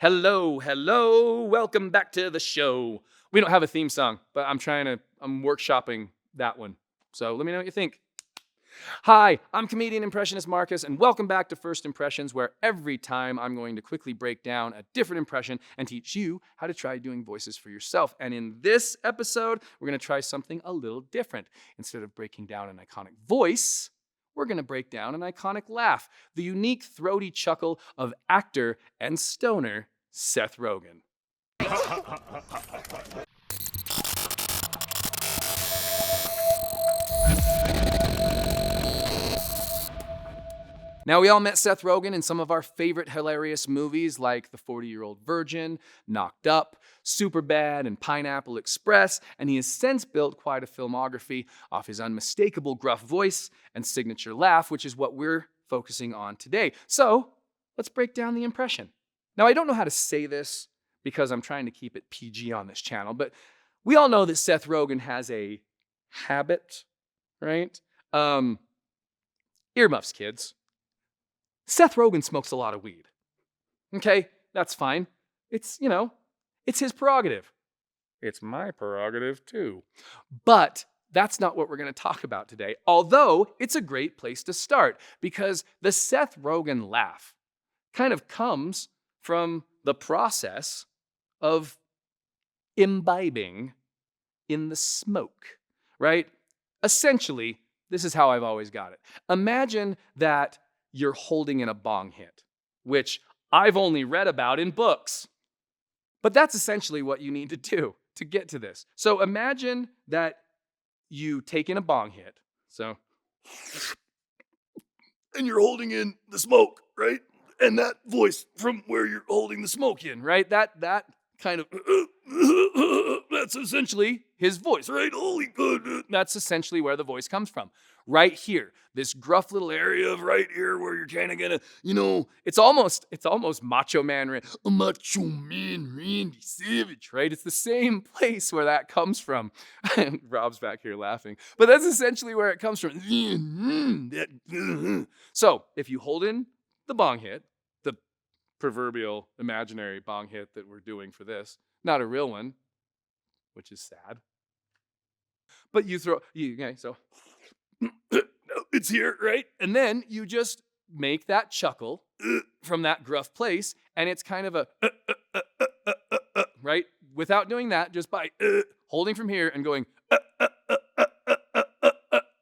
Hello, welcome back to the show. We don't have a theme song, but I'm workshopping that one. So let me know what you think. Hi, I'm comedian impressionist Marcus, and welcome back to First Impressions, where every time I'm going to quickly break down a different impression and teach you how to try doing voices for yourself. And in this episode, we're going to try something a little different. Instead of breaking down an iconic voice, we're going to break down an iconic laugh, the unique throaty chuckle of actor and stoner Seth Rogen. Now, we all met Seth Rogen in some of our favorite hilarious movies like The 40-Year-Old Virgin, Knocked Up, Superbad, and Pineapple Express, and he has since built quite a filmography off his unmistakable gruff voice and signature laugh, which is what we're focusing on today. So, let's break down the impression. Now, I don't know how to say this because I'm trying to keep it PG on this channel, but we all know that Seth Rogen has a habit, right? Earmuffs, kids. Seth Rogen smokes a lot of weed. Okay, that's fine. It's his prerogative. It's my prerogative too. But that's not what we're going to talk about today, although it's a great place to start because the Seth Rogen laugh kind of comes from the process of imbibing in the smoke, right? Essentially, this is how I've always got it. Imagine that you're holding in a bong hit, which I've only read about in books. But that's essentially what you need to do to get to this. So imagine that you take in a bong hit. And you're holding in the smoke, right? And that voice from where you're holding the smoke in, right? That kind of, that's essentially his voice, right? Holy good. That's essentially where the voice comes from. Right here, this gruff little area of right here where you're kind of gonna, it's almost Macho Man Randy Savage, right? It's the same place where that comes from. Rob's back here laughing, but that's essentially where it comes from. So if you hold in the bong hit, the proverbial imaginary bong hit that we're doing for this, not a real one, which is sad. But so it's here, right? And then you just make that chuckle from that gruff place, and it's kind of a right? Without doing that, just by holding from here and going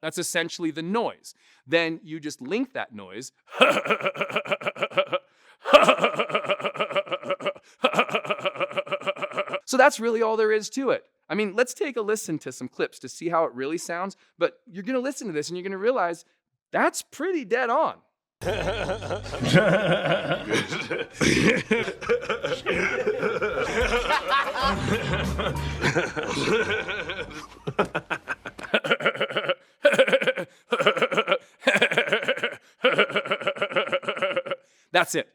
that's essentially the noise. Then you just link that noise so that's really all there is to it. I mean, let's take a listen to some clips to see how it really sounds, but you're going to listen to this and you're going to realize that's pretty dead on. That's it.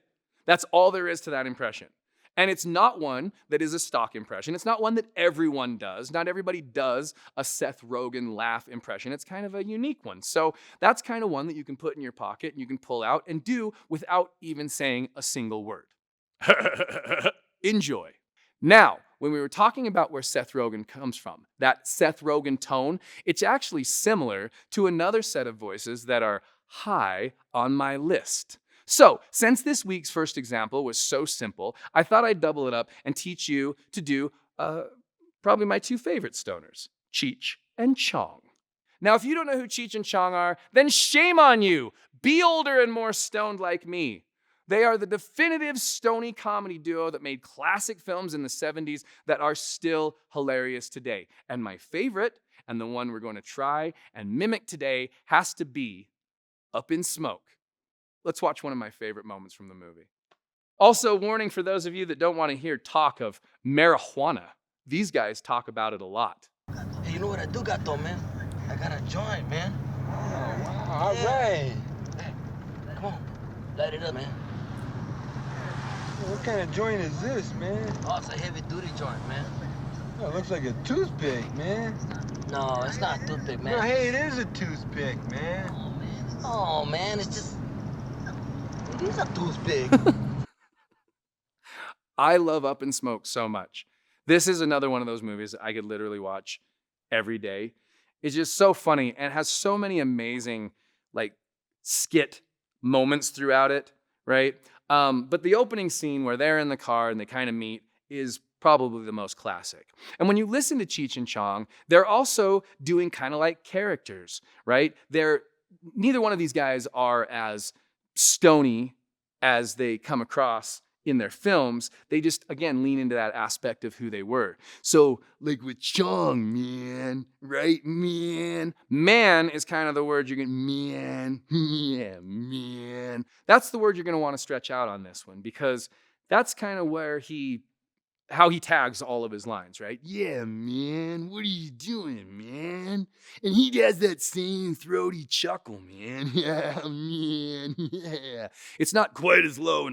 That's all there is to that impression. And it's not one that is a stock impression. It's not one that everyone does. Not everybody does a Seth Rogen laugh impression. It's kind of a unique one. So that's kind of one that you can put in your pocket and you can pull out and do without even saying a single word. Enjoy. Now, when we were talking about where Seth Rogen comes from, that Seth Rogen tone, it's actually similar to another set of voices that are high on my list. So, since this week's first example was so simple, I thought I'd double it up and teach you to do probably my two favorite stoners, Cheech and Chong. Now, if you don't know who Cheech and Chong are, then shame on you. Be older and more stoned like me. They are the definitive stony comedy duo that made classic films in the 70s that are still hilarious today. And my favorite, and the one we're going to try and mimic today, has to be Up in Smoke. Let's watch one of my favorite moments from the movie. Also, warning for those of you that don't want to hear talk of marijuana. These guys talk about it a lot. Hey, you know what I do got though, man? I got a joint, man. Oh, wow. All right. Hey, come on. Light it up, man. What kind of joint is this, man? Oh, it's a heavy-duty joint, man. Oh, it looks like a toothpick, man. No, it's not a toothpick, man. No, hey, it is a toothpick, man. Oh, man, it's just... It is a toothpick. I love Up in Smoke so much. This is another one of those movies that I could literally watch every day. It's just so funny and has so many amazing like skit moments throughout it, right? But the opening scene where they're in the car and they kind of meet is probably the most classic. And when you listen to Cheech and Chong, they're also doing kind of like characters, right? Neither one of these guys are as stony as they come across in their films. They just, again, lean into that aspect of who they were. So, like with Chong, man, right? Man is kind of the word you're going, man, yeah, man. That's the word you're going to want to stretch out on this one, because that's kind of where how he tags all of his lines, right? Yeah, man, what are you doing, man? And he has that same throaty chuckle, man. Yeah, man, yeah. It's not quite as low,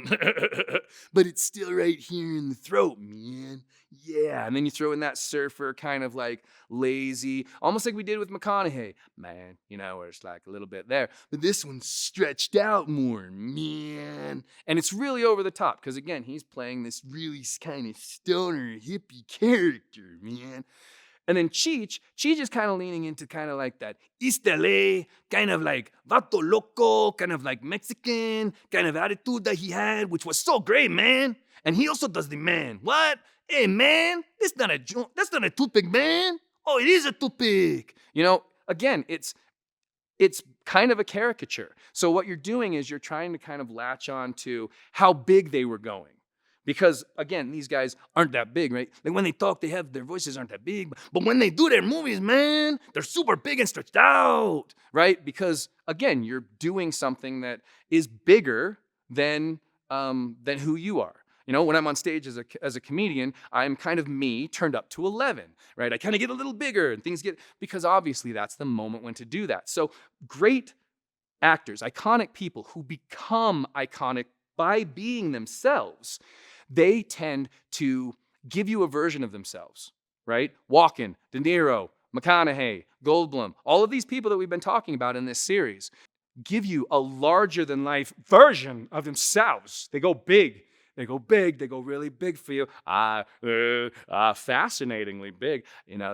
but it's still right here in the throat, man. Yeah, and then you throw in that surfer kind of like lazy, almost like we did with McConaughey. Man, where it's like a little bit there. But this one's stretched out more, man. And it's really over the top because, again, he's playing this really kind of stoner hippie character, man. And then Cheech is kind of leaning into kind of like that East LA, kind of like vato loco, kind of like Mexican kind of attitude that he had, which was so great, man. And he also does the man. What? Hey, man, that's not a toothpick, man. Oh, it is a toothpick. Again, it's kind of a caricature. So what you're doing is you're trying to kind of latch on to how big they were going. Because, again, these guys aren't that big, right? Like when they talk, their voices aren't that big. But when they do their movies, man, they're super big and stretched out, right? Because, again, you're doing something that is bigger than who you are. When I'm on stage as a comedian, I'm kind of me turned up to 11, right? I kind of get a little bigger and because obviously that's the moment when to do that. So great actors, iconic people who become iconic by being themselves, they tend to give you a version of themselves, right? Walken, De Niro, McConaughey, Goldblum, all of these people that we've been talking about in this series give you a larger than life version of themselves. They go big. They go really big for you. Fascinatingly big.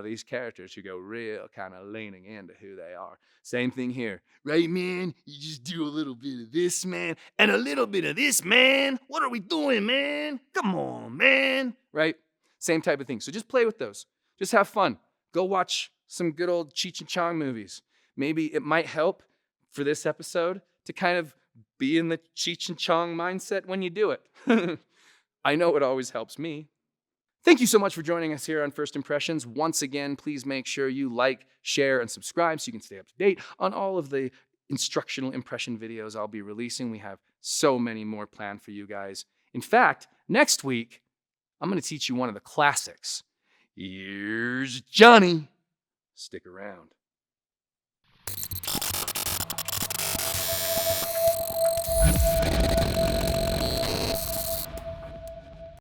These characters who go real kind of leaning into who they are. Same thing here. Right, man? You just do a little bit of this, man, and a little bit of this, man. What are we doing, man? Come on, man. Right? Same type of thing. So just play with those. Just have fun. Go watch some good old Cheech and Chong movies. Maybe it might help for this episode to kind of be in the Cheech and Chong mindset when you do it. I know it always helps me. Thank you so much for joining us here on First Impressions. Once again, please make sure you like, share, and subscribe so you can stay up to date on all of the instructional impression videos I'll be releasing. We have so many more planned for you guys. In fact, next week, I'm going to teach you one of the classics. Here's Johnny. Stick around.